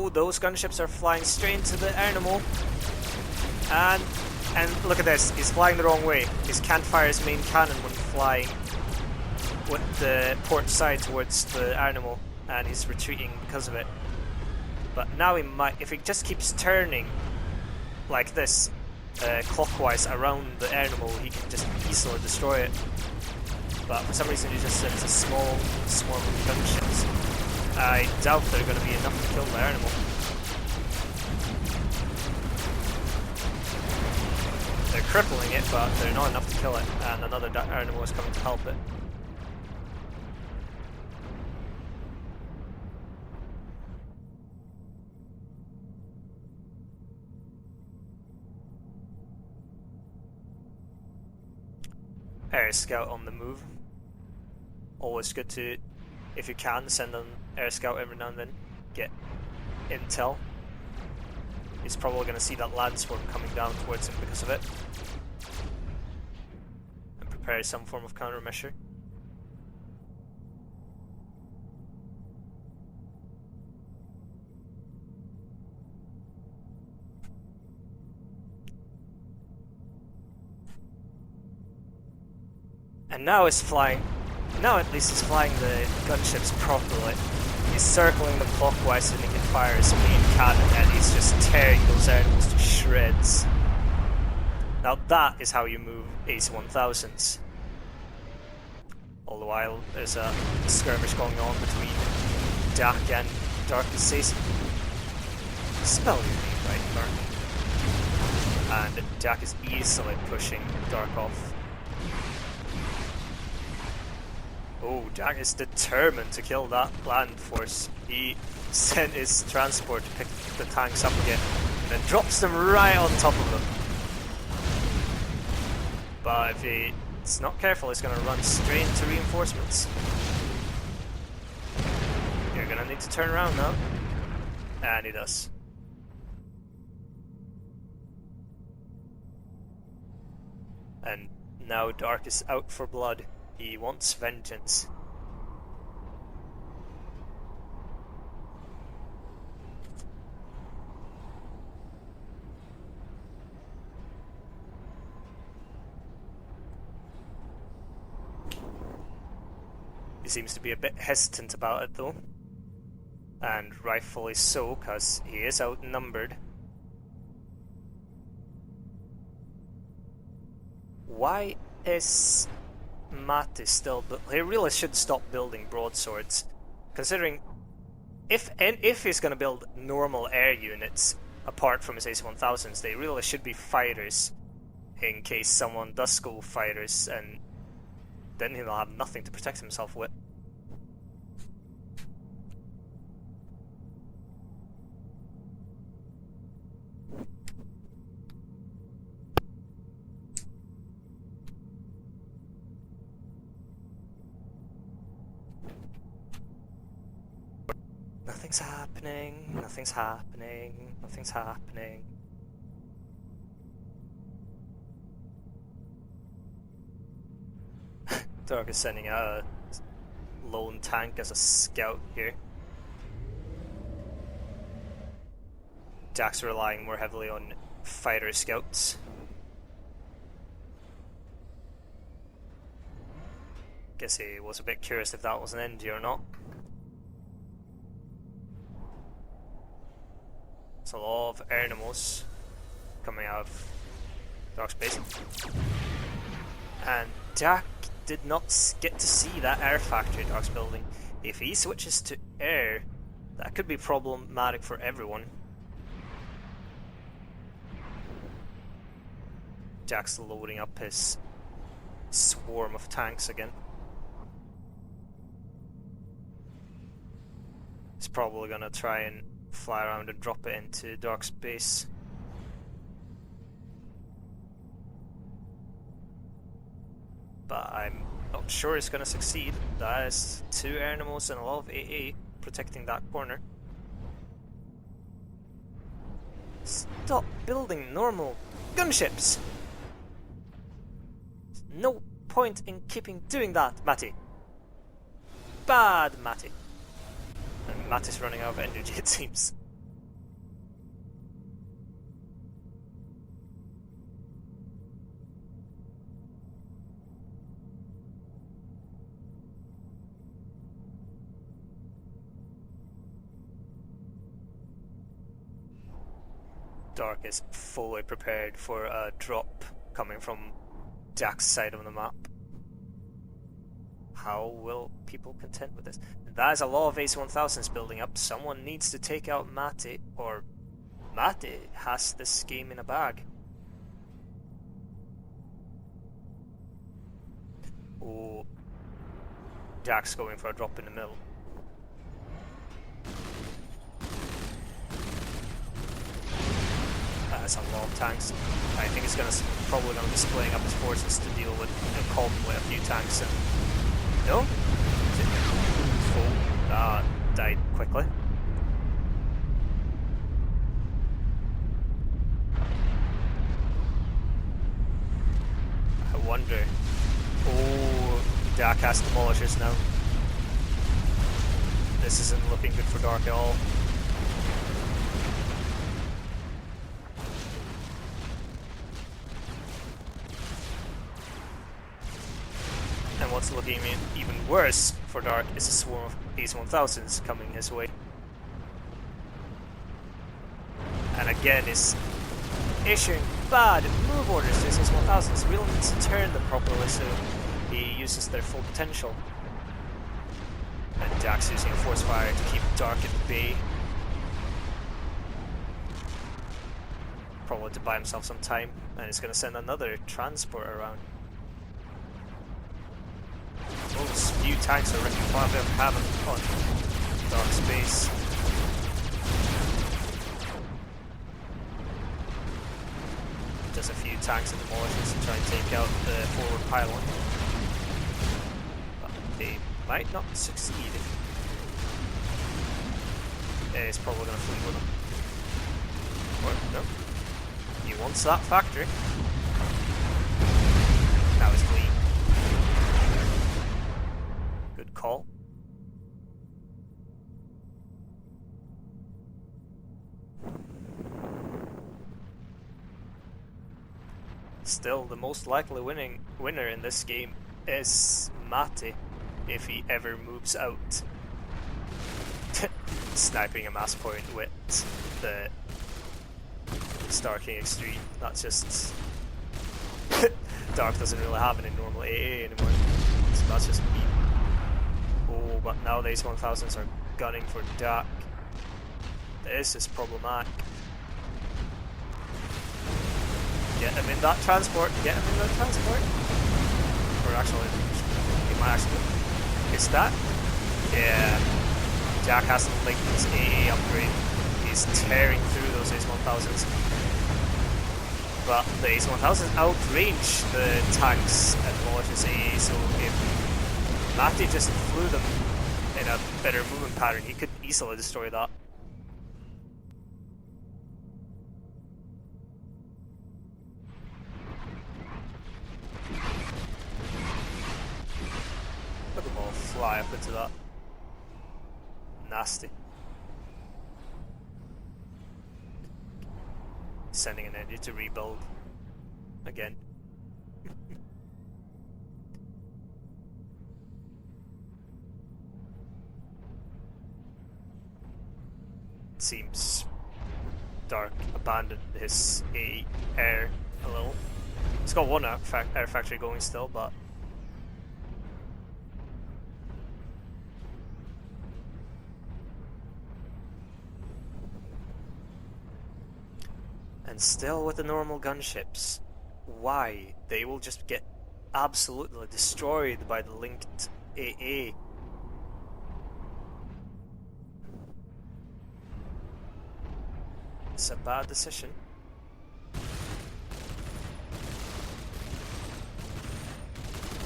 Oh, those gunships are flying straight into the animal. And look at this, he's flying the wrong way. He can't fire his main cannon when flying with the port side towards the animal, and he's retreating because of it. But now he might, if he just keeps turning like this, clockwise around the animal, he can just easily destroy it. But for some reason he just sends a small swarm of gunships. I doubt they're going to be enough to kill the animal. They're crippling it, but they're not enough to kill it, and another animal is coming to help it. Air scout on the move. Always good to, if you can, send an air scout every now and then. Get intel. He's probably going to see that land swarm coming down towards him because of it. And prepare some form of countermeasure. And now he's flying. Now at least he's flying the gunships properly. He's circling them clockwise so he can fire his main cannon, and he's just tearing those animals to shreds. Now that is how you move AC-1000s. All the while there's a skirmish going on between Dak and Dark's AC. Spell your name right, Dark. And Dak is easily pushing Dark off. Oh, Dak is determined to kill that land force. He sent his transport to pick the tanks up again, and then drops them right on top of them. But if he's not careful, he's going to run straight into reinforcements. You're going to need to turn around now. And he does. And now Dark is out for blood. He wants vengeance. He seems to be a bit hesitant about it though. And rightfully so, because he is outnumbered. Why is Matt is still, he really should stop building broadswords, considering if he's going to build normal air units apart from his AC-1000s, they really should be fighters in case someone does go fighters, and then he'll have nothing to protect himself with. Nothing's happening, nothing's happening, nothing's happening. Dark is sending out a lone tank as a scout here. Jack's relying more heavily on fighter scouts. Guess he was a bit curious if that was an NG or not. It's a lot of animals coming out of Dark's base. And Jack did not get to see that air factory Dark's building. If he switches to air, that could be problematic for everyone. Jack's loading up his swarm of tanks again. He's probably gonna try and fly around and drop it into Dark's base. But I'm not sure it's gonna succeed. That is 2 animals and a lot of AA protecting that corner. Stop building normal gunships! There's no point in keeping doing that, Matty. Bad Matty. And Matt is running out of energy, it seems. Dark is fully prepared for a drop coming from Jack's side of the map. How will people contend with this? That is a lot of Ace 1000s building up. Someone needs to take out Matty, or Matty has this game in a bag. Oh, Jack's going for a drop in the middle. That's a lot of tanks. I think it's probably going to be splitting up his forces to deal with a column with a few tanks. And no, full. Died quickly. I wonder. Oh, Dak has demolishers now. This isn't looking good for Dark at all. And what's looking even worse for Dark is a swarm of Ace 1000s coming his way. And again is issuing bad move orders to his Ace 1000s. He really needs to turn them properly so he uses their full potential. And Jack's using a force fire to keep Dark at bay. Probably to buy himself some time, and he's going to send another transport around. Those few tanks are wrecking quite a bit of havoc on Dark's base. Just a few tanks and demolishers to try and take out the forward pylon. But they might not succeed. It's probably going to flee with them. Or, no. He wants that factory. That was clean. Good call. Still, the most likely winner in this game is Matty, if he ever moves out. Sniping a mass point with the Star King Extreme. That's just... Dark doesn't really have any normal AA anymore. So that's just me. Oh, but now the Ace 1000s are gunning for Dak. This is problematic. Get him in that transport. Get him in that transport. Or actually, he might actually... Is that? Yeah. Jack hasn't linked his AA upgrade. He's tearing through those Ace 1000s. But the Ace 1000s outrange the tanks and demolishes AA, so if Matty just flew them in a better movement pattern, he could easily destroy that. Look at them all fly up into that. Nasty. Sending an engine to rebuild again. Seems Dark abandoned his air a little. It's got one air factory going still, but and still with the normal gunships, why? They will just get absolutely destroyed by the linked AA. It's a bad decision.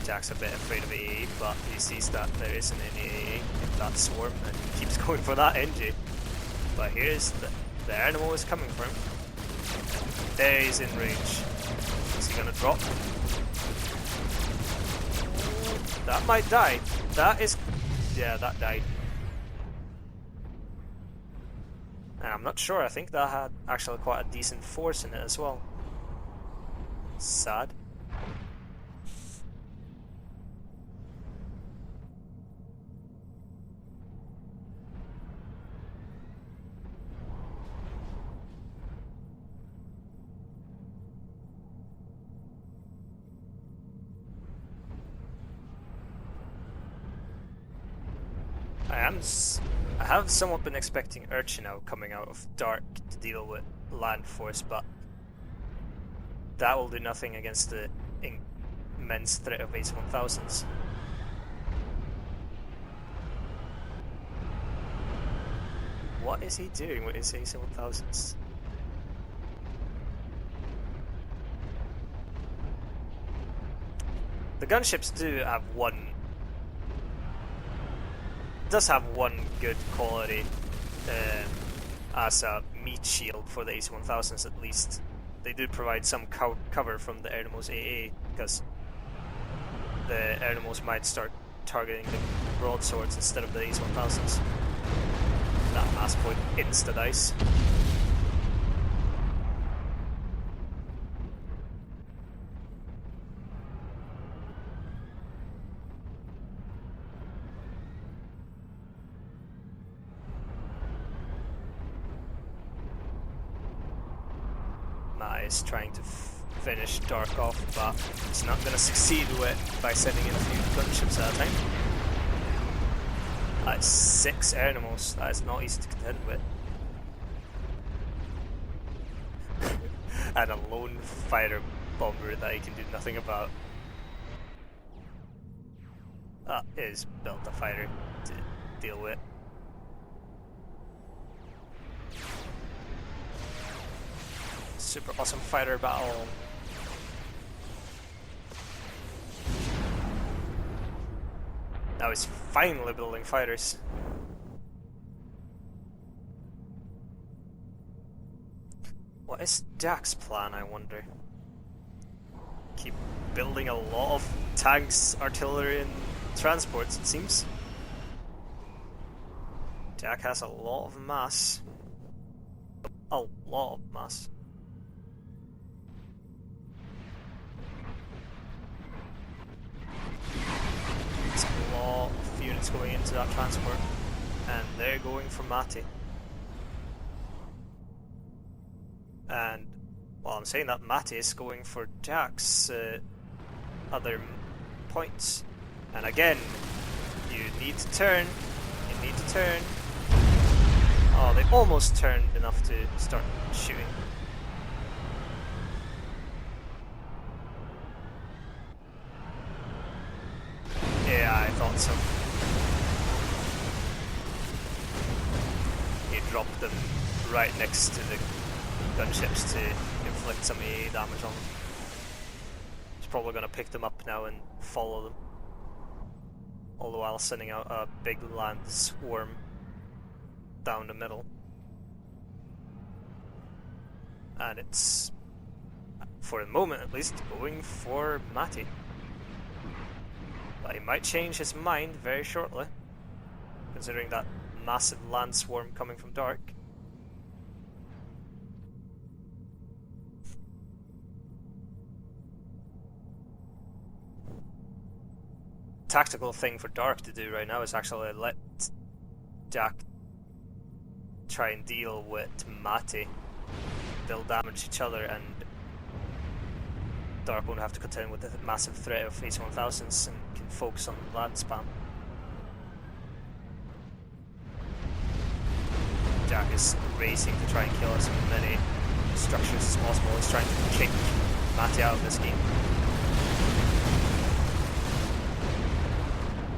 Jack's a bit afraid of AA, but he sees that there isn't any AA in that swarm and he keeps going for that NG. But here's the animal is coming for him. There he's in range. Is he gonna drop? That might die. That is... yeah, that died. And I'm not sure, I think that had actually quite a decent force in it as well. Sad. I have somewhat been expecting Urchin now coming out of Dark to deal with land force, but that will do nothing against the immense threat of AC-1000s. What is he doing with his AC-1000s? The gunships does have one good quality as a meat shield for the AC-1000s at least. They do provide some cover from the Erdemos AA, because the Erdemos might start targeting the broadswords instead of the AC-1000s. That mass point insta-dice. Is trying to finish Dark off, but it's not going to succeed by sending in a few gunships at a time. That's 6 animals. That is not easy to contend with. And a lone fighter bomber that he can do nothing about. That is built a fighter to deal with. Super awesome fighter battle. Now he's finally building fighters. What is Jack's plan, I wonder? Keep building a lot of tanks, artillery, and transports, it seems. Jack has a lot of mass. A lot of mass. A lot of units going into that transport, and they're going for Mati. And while I'm saying that, Mati is going for Jack's other points. And again, you need to turn. You need to turn. Oh, they almost turned enough to start shooting. Yeah, I thought so. He dropped them right next to the gunships to inflict some AA damage on them. He's probably going to pick them up now and follow them. All the while sending out a big land swarm down the middle. And it's, for the moment at least, going for Mati. But he might change his mind very shortly, considering that massive land swarm coming from Dark. Tactical thing for Dark to do right now is actually let Jack try and deal with Mati. They'll damage each other, and Dark won't have to contend with the massive threat of AC-1000s and can focus on land spam. Jack is racing to try and kill as many structures as possible. He's trying to kick Mati out of this game.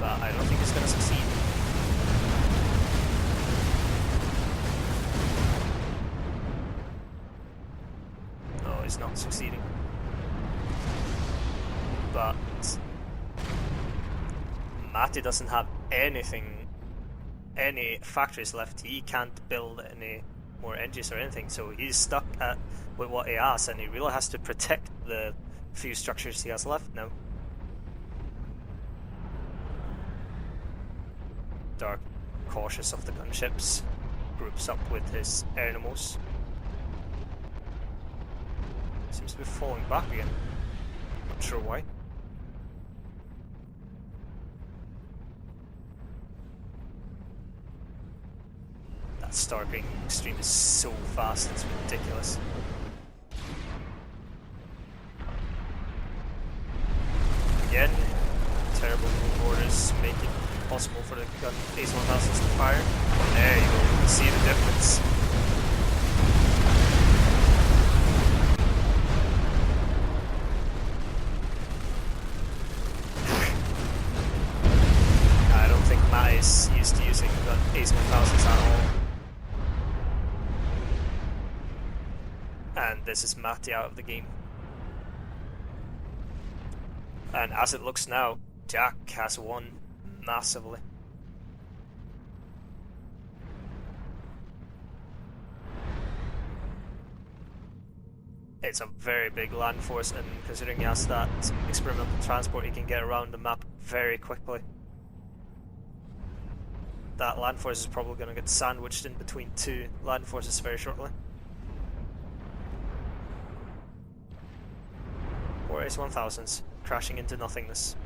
But I don't think he's going to succeed. No, he's not succeeding. But Mati doesn't have anything, any factories left. He can't build any more engines or anything, so he's stuck with what he has, and he really has to protect the few structures he has left now. Dark, cautious of the gunships, groups up with his animals. Seems to be falling back again. Not sure why. That Starking Extreme is so fast, it's ridiculous. Again, terrible move orders making impossible for the gun Ace 1000s to fire. There you go, you can see the difference. I don't think Matt is used to using gun Ace 1000s at all. And this is Matty out of the game. And as it looks now, Jack has won massively. It's a very big land force, and considering he has that experimental transport, he can get around the map very quickly. That land force is probably going to get sandwiched in between two land forces very shortly. Or Ace 1000s crashing into nothingness.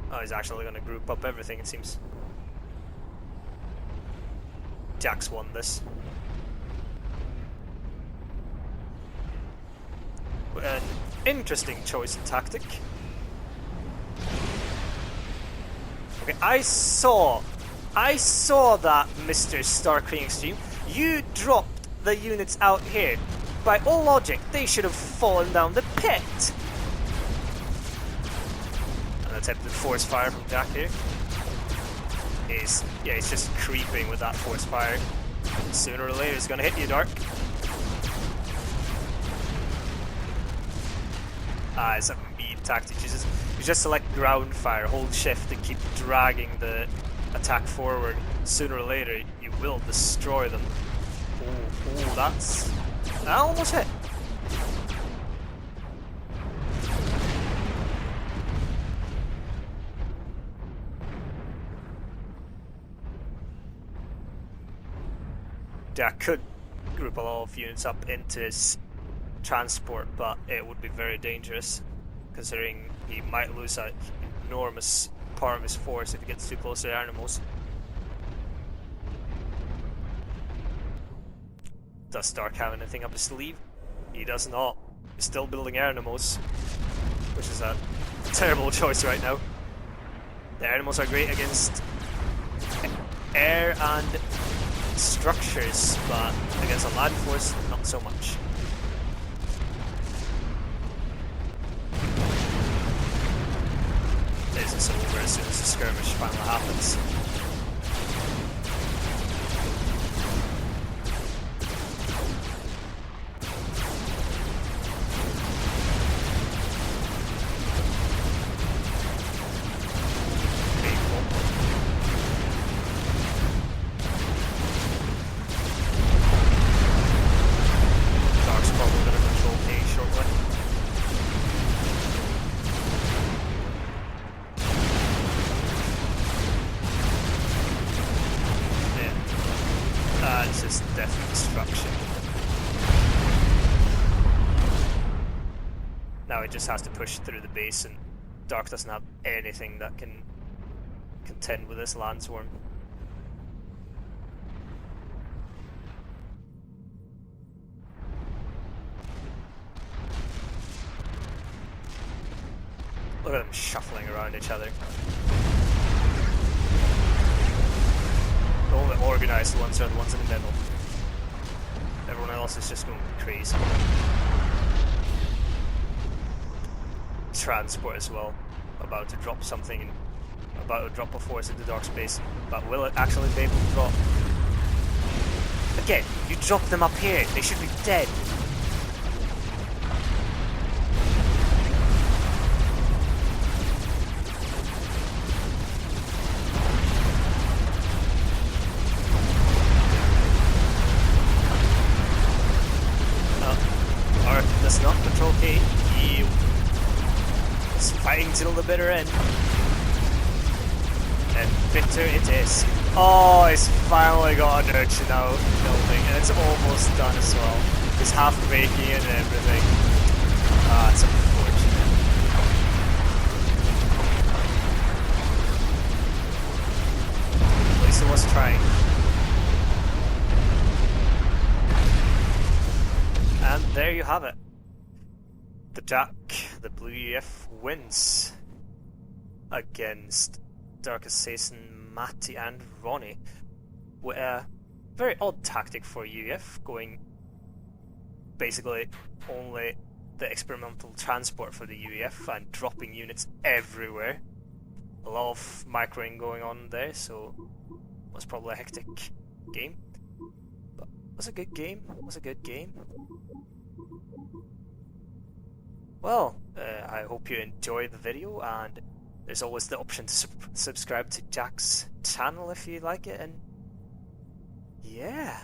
Oh, he's actually going to group up everything, it seems. Jack's won this. An interesting choice in tactic. Okay, I saw that, Mr. Star King Extreme. You dropped the units out here. By all logic, they should have fallen down the pit. An attempted force fire from Jack here. He's just creeping with that force fire. Sooner or later, it's gonna hit you, Dark. It's a mean tactic. You just select ground fire, hold shift, and keep dragging the attack forward. Sooner or later, you will destroy them. Oh, that almost hit. Jack could group a lot of units up into his transport, but it would be very dangerous, considering he might lose an enormous part of his force if he gets too close to the animals. Does Stark have anything up his sleeve? He does not. He's still building animals, which is a terrible choice right now. The animals are great against air and structures, but against a land force, not so much. This is over as soon as the skirmish finally happens. It's just death destruction. Now he just has to push through the base, and Dark doesn't have anything that can contend with this Landsworm. Look at them shuffling around each other. All the organised ones are the ones in the middle. Everyone else is just going crazy. Transport as well. About to drop something, about to drop a force into dark space. But will it actually be able to drop? Again, you drop them up here. They should be dead. Does not control Kate. He is fighting till the bitter end. And bitter it is. Oh, he's finally got a nurture now building, and it's almost done as well. He's half making it and everything. Ah, it's unfortunate. At least he was trying. And there you have it. The Jack, the blue UF, wins against Dark Assassin, Matty and Ronnie with a very odd tactic for UF, going basically only the experimental transport for the UEF and dropping units everywhere. A lot of microing going on there, so it was probably a hectic game. But it was a good game. It was a good game. Well, I hope you enjoyed the video, and there's always the option to subscribe to Jack's channel if you like it, and yeah.